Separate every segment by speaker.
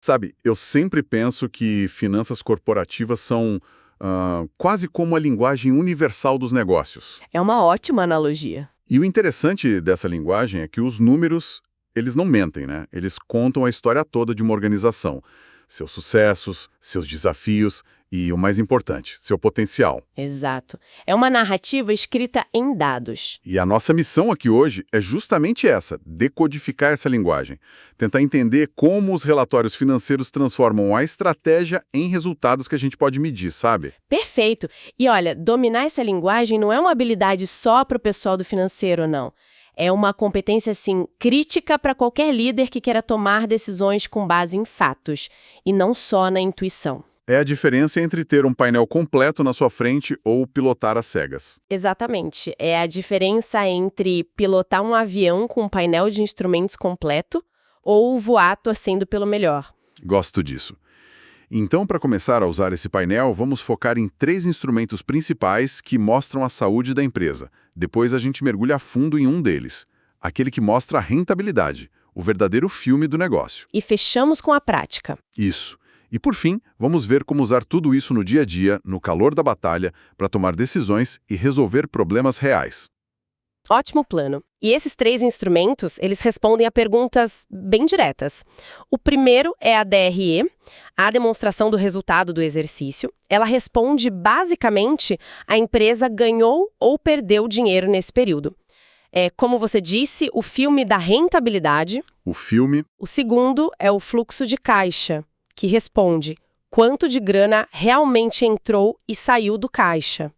Speaker 1: Sabe, eu sempre penso que finanças corporativas são quase como a linguagem universal dos negócios.
Speaker 2: É uma ótima analogia.
Speaker 1: E o interessante dessa linguagem é que os números, eles não mentem, né? Eles contam a história toda de uma organização. Seus sucessos, seus desafios e, o mais importante, seu potencial.
Speaker 2: Exato. É uma narrativa escrita em dados.
Speaker 1: E a nossa missão aqui hoje é justamente essa, decodificar essa linguagem. Tentar entender como os relatórios financeiros transformam a estratégia em resultados que a gente pode medir, sabe?
Speaker 2: Perfeito. E olha, dominar essa linguagem não é uma habilidade só para o pessoal do financeiro, não. É uma competência, assim, crítica para qualquer líder que queira tomar decisões com base em fatos, e não só na intuição.
Speaker 1: É a diferença entre ter um painel completo na sua frente ou pilotar às cegas.
Speaker 2: Exatamente. É a diferença entre pilotar um avião com um painel de instrumentos completo ou voar torcendo pelo melhor.
Speaker 1: Gosto disso. Então, para começar a usar esse painel, vamos focar em 3 instrumentos principais que mostram a saúde da empresa. Depois a gente mergulha a fundo em um deles, aquele que mostra a rentabilidade, o verdadeiro filme do negócio.
Speaker 2: E fechamos com a prática.
Speaker 1: Isso. E por fim, vamos ver como usar tudo isso no dia a dia, no calor da batalha, para tomar decisões e resolver problemas reais.
Speaker 2: Ótimo plano. E esses 3 instrumentos, eles respondem a perguntas bem diretas. O primeiro é a DRE, a demonstração do resultado do exercício. Ela responde, basicamente, a empresa ganhou ou perdeu dinheiro nesse período. Como você disse, o filme da rentabilidade.
Speaker 1: O filme.
Speaker 2: O segundo é o fluxo de caixa, que responde quanto de grana realmente entrou e saiu do caixa.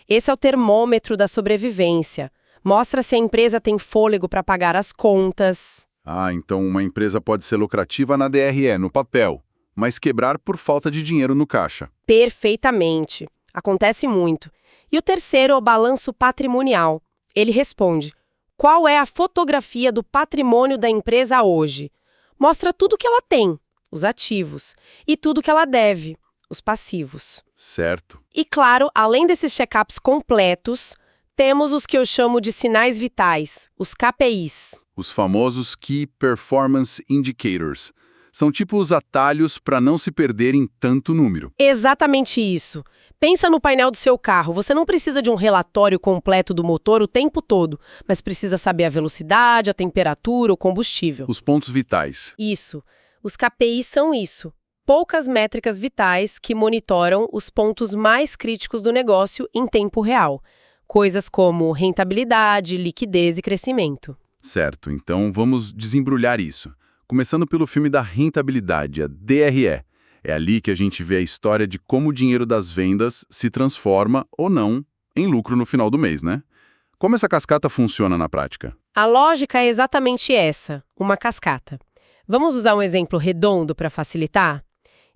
Speaker 2: Esse é o termômetro da sobrevivência. Mostra se a empresa tem fôlego para pagar as contas.
Speaker 1: Então uma empresa pode ser lucrativa na DRE, no papel, mas quebrar por falta de dinheiro no caixa.
Speaker 2: Perfeitamente. Acontece muito. E o terceiro é o balanço patrimonial. Ele responde: qual é a fotografia do patrimônio da empresa hoje? Mostra tudo que ela tem, os ativos, e tudo que ela deve, os passivos.
Speaker 1: Certo.
Speaker 2: E claro, além desses check-ups completos, temos os que eu chamo de sinais vitais, os KPIs.
Speaker 1: Os famosos Key Performance Indicators. São tipo os atalhos para não se perder em tanto número.
Speaker 2: Exatamente isso. Pensa no painel do seu carro. Você não precisa de um relatório completo do motor o tempo todo, mas precisa saber a velocidade, a temperatura, o combustível.
Speaker 1: Os pontos vitais.
Speaker 2: Isso. Os KPIs são isso. Poucas métricas vitais que monitoram os pontos mais críticos do negócio em tempo real. Coisas como rentabilidade, liquidez e crescimento.
Speaker 1: Certo, então vamos desembrulhar isso. Começando pelo filme da rentabilidade, a DRE. É ali que a gente vê a história de como o dinheiro das vendas se transforma, ou não, em lucro no final do mês, né? Como essa cascata funciona na prática?
Speaker 2: A lógica é exatamente essa, uma cascata. Vamos usar um exemplo redondo para facilitar?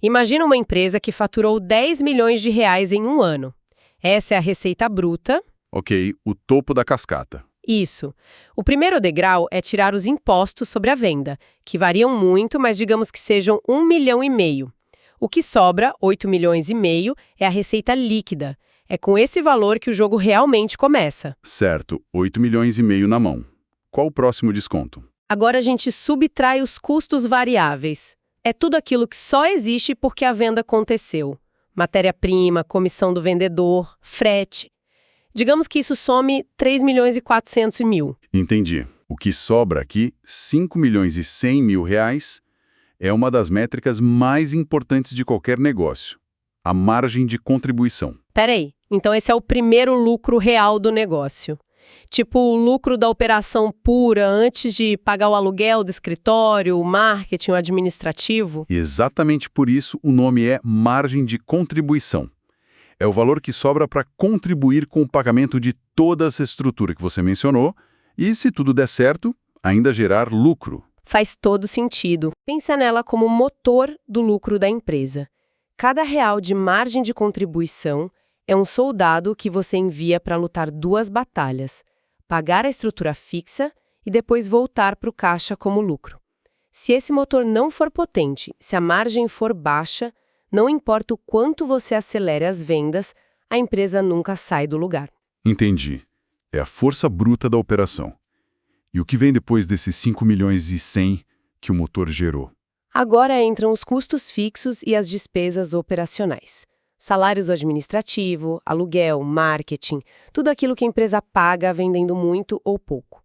Speaker 2: Imagina uma empresa que faturou 10 milhões de reais em um ano. Essa é a receita bruta.
Speaker 1: Ok, o topo da cascata.
Speaker 2: Isso. O primeiro degrau é tirar os impostos sobre a venda, que variam muito, mas digamos que sejam 1,5 milhão. O que sobra, 8,5 milhões, é a receita líquida. É com esse valor que o jogo realmente começa.
Speaker 1: Certo, 8,5 milhões na mão. Qual o próximo desconto?
Speaker 2: Agora a gente subtrai os custos variáveis. É tudo aquilo que só existe porque a venda aconteceu. Matéria-prima, comissão do vendedor, frete. Digamos que isso some 3,4 milhões.
Speaker 1: Entendi. O que sobra aqui, 5,1 milhões reais, é uma das métricas mais importantes de qualquer negócio. A margem de contribuição.
Speaker 2: Peraí, então esse é o primeiro lucro real do negócio. Tipo o lucro da operação pura antes de pagar o aluguel do escritório, o marketing, o administrativo?
Speaker 1: Exatamente por isso o nome é margem de contribuição. É o valor que sobra para contribuir com o pagamento de toda essa estrutura que você mencionou e, se tudo der certo, ainda gerar lucro.
Speaker 2: Faz todo sentido. Pensa nela como motor do lucro da empresa. Cada real de margem de contribuição é um soldado que você envia para lutar 2 batalhas, pagar a estrutura fixa e depois voltar para o caixa como lucro. Se esse motor não for potente, se a margem for baixa, não importa o quanto você acelere as vendas, a empresa nunca sai do lugar.
Speaker 1: Entendi. É a força bruta da operação. E o que vem depois desses 5,1 milhões que o motor gerou?
Speaker 2: Agora entram os custos fixos e as despesas operacionais. Salários administrativo, aluguel, marketing, tudo aquilo que a empresa paga vendendo muito ou pouco.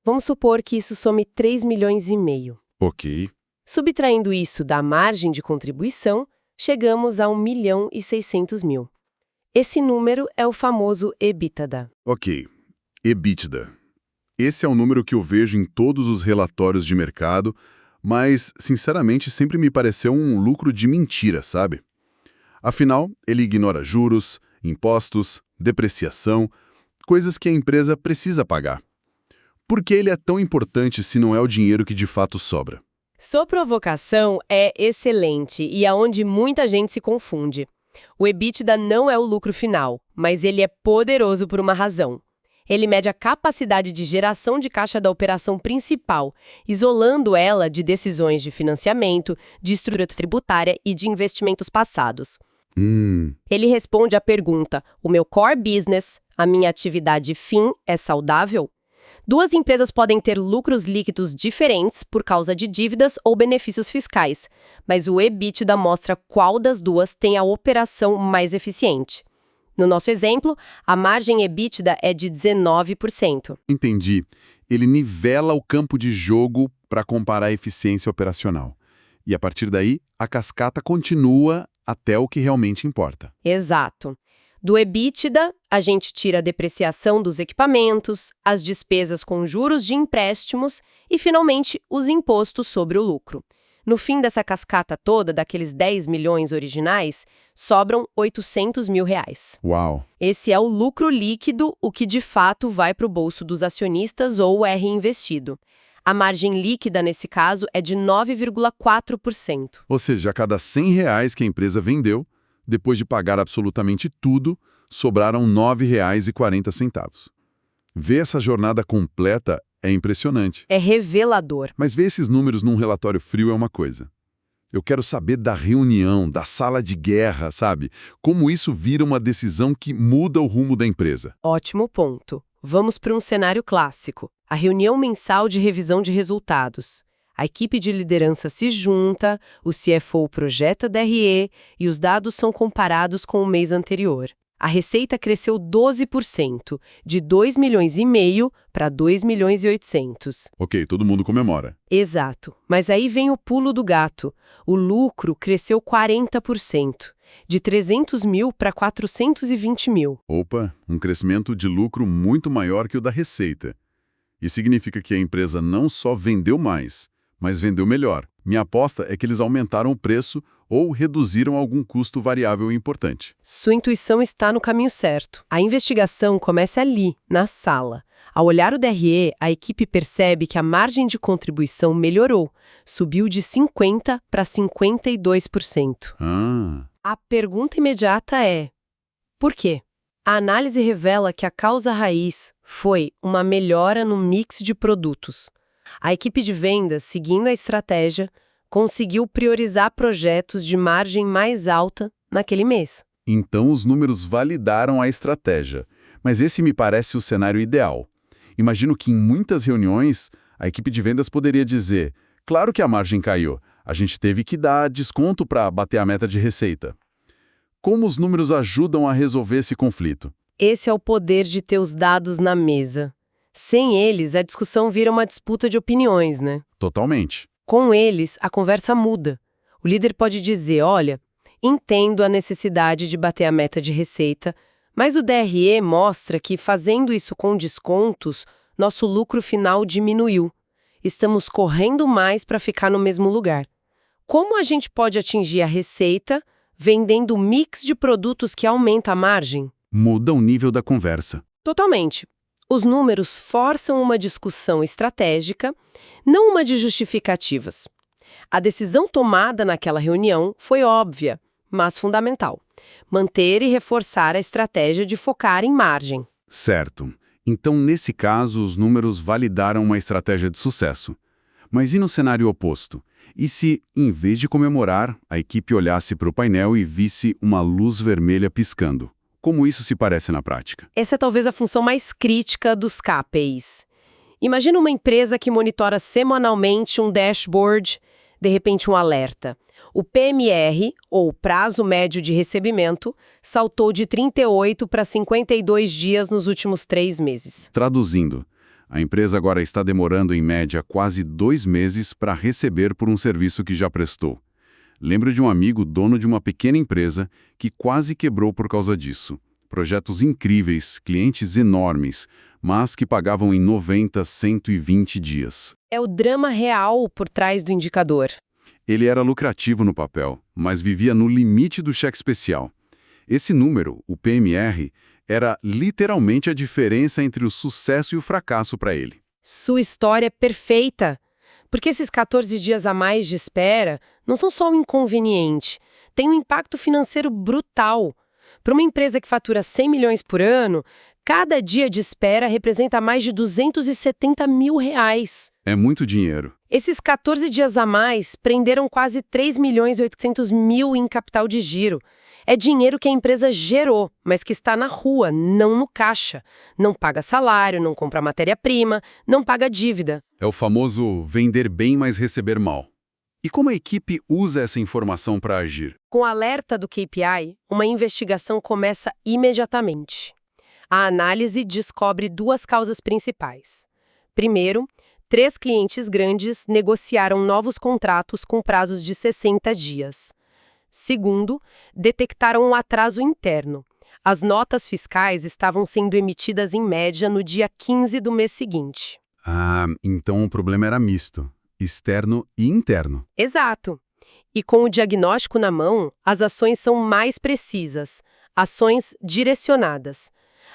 Speaker 2: Vamos supor que isso some 3,5 milhões.
Speaker 1: Ok.
Speaker 2: Subtraindo isso da margem de contribuição, chegamos a 1,6 milhão. Esse número é o famoso EBITDA.
Speaker 1: Ok. EBITDA. Esse é um número que eu vejo em todos os relatórios de mercado, mas, sinceramente, sempre me pareceu um lucro de mentira, sabe? Afinal, ele ignora juros, impostos, depreciação, coisas que a empresa precisa pagar. Por que ele é tão importante se não é o dinheiro que de fato sobra?
Speaker 2: Sua provocação é excelente e é onde muita gente se confunde. O EBITDA não é o lucro final, mas ele é poderoso por uma razão. Ele mede a capacidade de geração de caixa da operação principal, isolando ela de decisões de financiamento, de estrutura tributária e de investimentos passados. Ele responde à pergunta: o meu core business, a minha atividade fim, é saudável? Duas empresas podem ter lucros líquidos diferentes por causa de dívidas ou benefícios fiscais, mas o EBITDA mostra qual das duas tem a operação mais eficiente. No nosso exemplo, a margem EBITDA é de 19%.
Speaker 1: Entendi. Ele nivela o campo de jogo para comparar a eficiência operacional. E a partir daí, a cascata continua até o que realmente importa.
Speaker 2: Exato. Do EBITDA, a gente tira a depreciação dos equipamentos, as despesas com juros de empréstimos e, finalmente, os impostos sobre o lucro. No fim dessa cascata toda, daqueles 10 milhões originais, sobram 800 mil reais.
Speaker 1: Uau!
Speaker 2: Esse é o lucro líquido, o que de fato vai para o bolso dos acionistas ou é reinvestido. A margem líquida, nesse caso, é de 9,4%.
Speaker 1: Ou seja, a cada R$ 100 que a empresa vendeu, depois de pagar absolutamente tudo, sobraram R$ 9,40. Ver essa jornada completa é impressionante.
Speaker 2: É revelador.
Speaker 1: Mas ver esses números num relatório frio é uma coisa. Eu quero saber da reunião, da sala de guerra, sabe? Como isso vira uma decisão que muda o rumo da empresa.
Speaker 2: Ótimo ponto. Vamos para um cenário clássico. A reunião mensal de revisão de resultados. A equipe de liderança se junta, o CFO projeta DRE e os dados são comparados com o mês anterior. A receita cresceu 12%, de 2,5 milhões para 2,8 milhões.
Speaker 1: Ok, todo mundo comemora.
Speaker 2: Exato. Mas aí vem o pulo do gato. O lucro cresceu 40%, de 300 mil para 420 mil.
Speaker 1: Opa, um crescimento de lucro muito maior que o da receita. Isso significa que a empresa não só vendeu mais, mas vendeu melhor. Minha aposta é que eles aumentaram o preço ou reduziram algum custo variável importante.
Speaker 2: Sua intuição está no caminho certo. A investigação começa ali, na sala. Ao olhar o DRE, a equipe percebe que a margem de contribuição melhorou, subiu de 50% para 52%. A pergunta imediata é: por quê? A análise revela que a causa raiz foi uma melhora no mix de produtos. A equipe de vendas, seguindo a estratégia, conseguiu priorizar projetos de margem mais alta naquele mês.
Speaker 1: Então os números validaram a estratégia, mas esse me parece o cenário ideal. Imagino que em muitas reuniões a equipe de vendas poderia dizer: claro que a margem caiu, a gente teve que dar desconto para bater a meta de receita. Como os números ajudam a resolver esse conflito?
Speaker 2: Esse é o poder de ter os dados na mesa. Sem eles, a discussão vira uma disputa de opiniões, né?
Speaker 1: Totalmente.
Speaker 2: Com eles, a conversa muda. O líder pode dizer: olha, entendo a necessidade de bater a meta de receita, mas o DRE mostra que, fazendo isso com descontos, nosso lucro final diminuiu. Estamos correndo mais para ficar no mesmo lugar. Como a gente pode atingir a receita vendendo mix de produtos que aumenta a margem?
Speaker 1: Muda o nível da conversa.
Speaker 2: Totalmente. Os números forçam uma discussão estratégica, não uma de justificativas. A decisão tomada naquela reunião foi óbvia, mas fundamental: manter e reforçar a estratégia de focar em margem.
Speaker 1: Certo. Então, nesse caso, os números validaram uma estratégia de sucesso. Mas e no cenário oposto? E se, em vez de comemorar, a equipe olhasse para o painel e visse uma luz vermelha piscando? Como isso se parece na prática?
Speaker 2: Essa é talvez a função mais crítica dos KPIs. Imagina uma empresa que monitora semanalmente um dashboard. De repente, um alerta. O PMR, ou prazo médio de recebimento, saltou de 38 para 52 dias nos últimos 3 meses.
Speaker 1: Traduzindo, a empresa agora está demorando em média quase 2 meses para receber por um serviço que já prestou. Lembro de um amigo dono de uma pequena empresa que quase quebrou por causa disso. Projetos incríveis, clientes enormes, mas que pagavam em 90, 120 dias.
Speaker 2: É o drama real por trás do indicador.
Speaker 1: Ele era lucrativo no papel, mas vivia no limite do cheque especial. Esse número, o PMR, era literalmente a diferença entre o sucesso e o fracasso para ele.
Speaker 2: Sua história é perfeita. Porque esses 14 dias a mais de espera não são só um inconveniente, tem um impacto financeiro brutal. Para uma empresa que fatura 100 milhões por ano, cada dia de espera representa mais de R$ 270 mil.
Speaker 1: É muito dinheiro.
Speaker 2: Esses 14 dias a mais prenderam quase 3.800.000 em capital de giro. É dinheiro que a empresa gerou, mas que está na rua, não no caixa. Não paga salário, não compra matéria-prima, não paga dívida.
Speaker 1: É o famoso vender bem, mas receber mal. E como a equipe usa essa informação para agir?
Speaker 2: Com o alerta do KPI, uma investigação começa imediatamente. A análise descobre 2 causas principais. Primeiro, 3 clientes grandes negociaram novos contratos com prazos de 60 dias. Segundo, detectaram um atraso interno. As notas fiscais estavam sendo emitidas em média no dia 15 do mês seguinte.
Speaker 1: Ah, então o problema era misto, externo e interno.
Speaker 2: Exato. E com o diagnóstico na mão, as ações são mais precisas, ações direcionadas.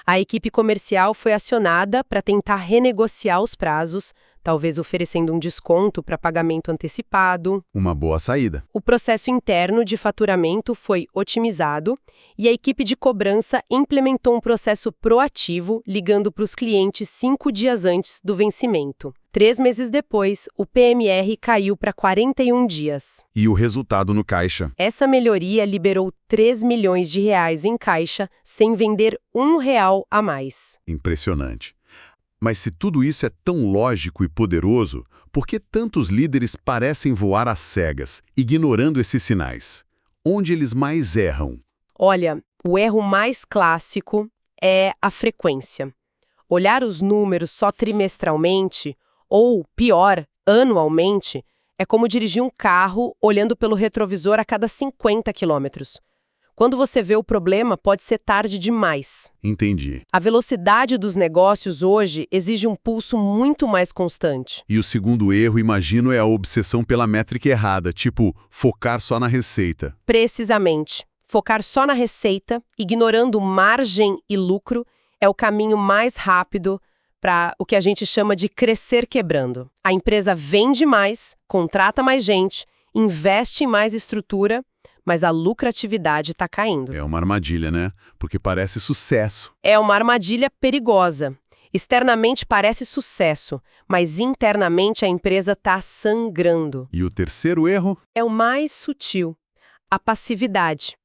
Speaker 2: A equipe comercial foi acionada para tentar renegociar os prazos, talvez oferecendo um desconto para pagamento antecipado.
Speaker 1: Uma boa saída.
Speaker 2: O processo interno de faturamento foi otimizado e a equipe de cobrança implementou um processo proativo, ligando para os clientes 5 dias antes do vencimento. 3 meses depois, o PMR caiu para 41 dias.
Speaker 1: E o resultado no caixa?
Speaker 2: Essa melhoria liberou R$ 3 milhões em caixa, sem vender R$ 1 a mais.
Speaker 1: Impressionante. Mas se tudo isso é tão lógico e poderoso, por que tantos líderes parecem voar às cegas, ignorando esses sinais? Onde eles mais erram?
Speaker 2: Olha, o erro mais clássico é a frequência. Olhar os números só trimestralmente, ou, pior, anualmente, é como dirigir um carro olhando pelo retrovisor a cada 50 quilômetros. Quando você vê o problema, pode ser tarde demais.
Speaker 1: Entendi.
Speaker 2: A velocidade dos negócios hoje exige um pulso muito mais constante.
Speaker 1: E o segundo erro, imagino, é a obsessão pela métrica errada, tipo, focar só na receita.
Speaker 2: Precisamente. Focar só na receita, ignorando margem e lucro, é o caminho mais rápido para o que a gente chama de crescer quebrando. A empresa vende mais, contrata mais gente, investe em mais estrutura, mas a lucratividade está caindo.
Speaker 1: É uma armadilha, né? Porque parece sucesso.
Speaker 2: É uma armadilha perigosa. Externamente parece sucesso, mas internamente a empresa está sangrando.
Speaker 1: E o terceiro erro?
Speaker 2: É o mais sutil, a passividade.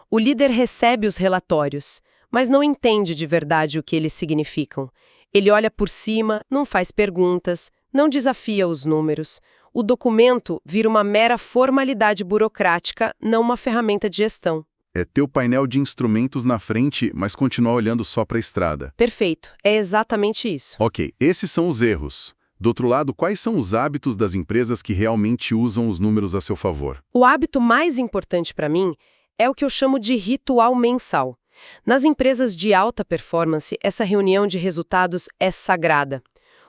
Speaker 2: O líder recebe os relatórios, mas não entende de verdade o que eles significam. Ele olha por cima, não faz perguntas, não desafia os números. O documento vira uma mera formalidade burocrática, não uma ferramenta de gestão.
Speaker 1: É ter o painel de instrumentos na frente, mas continuar olhando só para a estrada.
Speaker 2: Perfeito, é exatamente isso.
Speaker 1: Ok, esses são os erros. Do outro lado, quais são os hábitos das empresas que realmente usam os números a seu favor?
Speaker 2: O hábito mais importante para mim é o que eu chamo de ritual mensal. Nas empresas de alta performance, essa reunião de resultados é sagrada.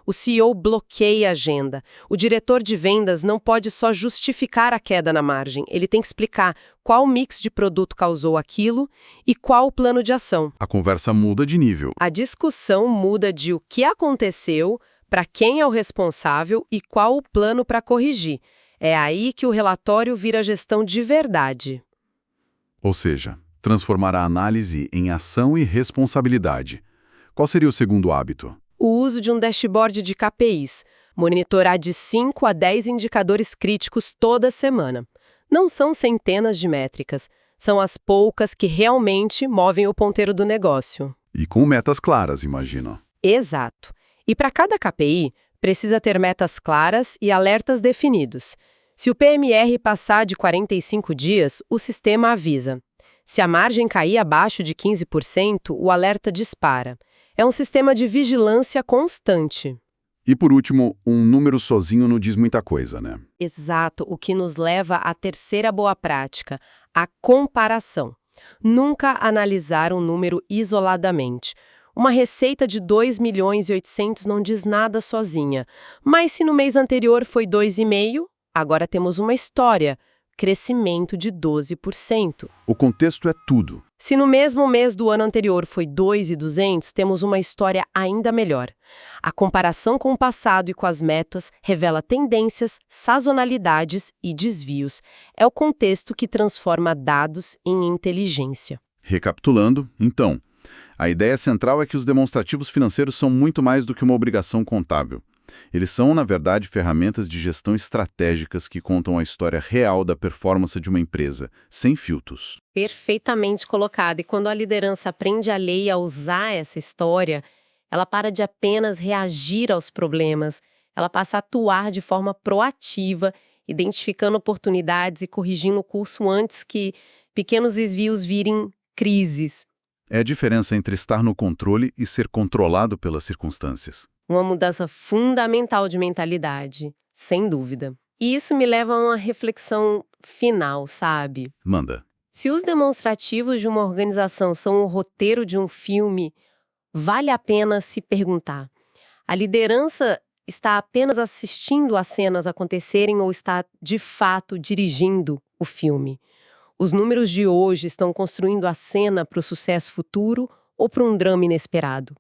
Speaker 2: O CEO bloqueia a agenda. O diretor de vendas não pode só justificar a queda na margem. Ele tem que explicar qual mix de produto causou aquilo e qual o plano de ação.
Speaker 1: A conversa muda de nível.
Speaker 2: A discussão muda de o que aconteceu, para quem é o responsável e qual o plano para corrigir. É aí que o relatório vira gestão de verdade.
Speaker 1: Ou seja, transformar a análise em ação e responsabilidade. Qual seria o segundo hábito?
Speaker 2: O uso de um dashboard de KPIs, monitorar de 5 a 10 indicadores críticos toda semana. Não são centenas de métricas, são as poucas que realmente movem o ponteiro do negócio.
Speaker 1: E com metas claras, imagino.
Speaker 2: Exato. E para cada KPI, precisa ter metas claras e alertas definidos. Se o PMR passar de 45 dias, o sistema avisa. Se a margem cair abaixo de 15%, o alerta dispara. É um sistema de vigilância constante.
Speaker 1: E por último, um número sozinho não diz muita coisa, né?
Speaker 2: Exato, o que nos leva à terceira boa prática, a comparação. Nunca analisar um número isoladamente. Uma receita de 2.800.000 não diz nada sozinha. Mas se no mês anterior foi 2,5, agora temos uma história. Crescimento de 12%.
Speaker 1: O contexto é tudo.
Speaker 2: Se no mesmo mês do ano anterior foi 2.200, temos uma história ainda melhor. A comparação com o passado e com as metas revela tendências, sazonalidades e desvios. É o contexto que transforma dados em inteligência.
Speaker 1: Recapitulando, então, a ideia central é que os demonstrativos financeiros são muito mais do que uma obrigação contábil. Eles são, na verdade, ferramentas de gestão estratégicas que contam a história real da performance de uma empresa, sem filtros.
Speaker 2: Perfeitamente colocado. E quando a liderança aprende a ler e a usar essa história, ela para de apenas reagir aos problemas, ela passa a atuar de forma proativa, identificando oportunidades e corrigindo o curso antes que pequenos desvios virem crises.
Speaker 1: É a diferença entre estar no controle e ser controlado pelas circunstâncias.
Speaker 2: Uma mudança fundamental de mentalidade, sem dúvida. E isso me leva a uma reflexão final, sabe?
Speaker 1: Manda.
Speaker 2: Se os demonstrativos de uma organização são o roteiro de um filme, vale a pena se perguntar: a liderança está apenas assistindo as cenas acontecerem ou está, de fato, dirigindo o filme? Os números de hoje estão construindo a cena para o sucesso futuro ou para um drama inesperado?